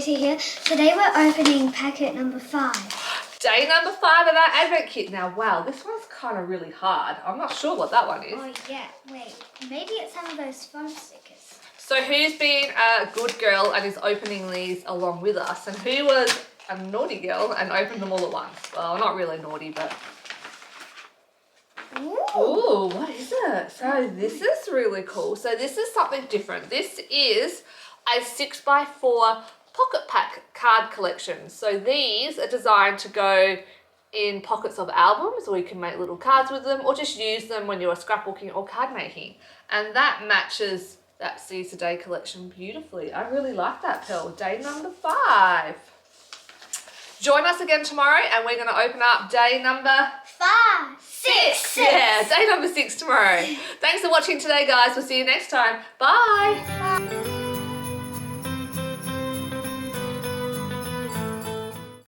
Tracey here. Today we're opening packet number 5. Day number 5 of our advent kit. Now, wow, this one's kind of really hard. I'm not sure what that one is. Oh yeah, wait. Maybe it's some of those foam stickers. So who's been a good girl and is opening these along with us? And who was a naughty girl and opened them all at once? Well, not really naughty, but... Ooh, what is it? So this is really cool. So this is something different. This is a 6x4 pocket pack card collection. So these are designed to go in pockets of albums, or you can make little cards with them, or just use them when you're scrapbooking or card making. And that matches that Seize the Day collection beautifully. I really like that, Pearl. Day number 5. Join us again tomorrow and we're going to open up day number 6. Yeah, day number 6 tomorrow. Thanks for watching today, guys. We'll see you next time. Bye. Bye.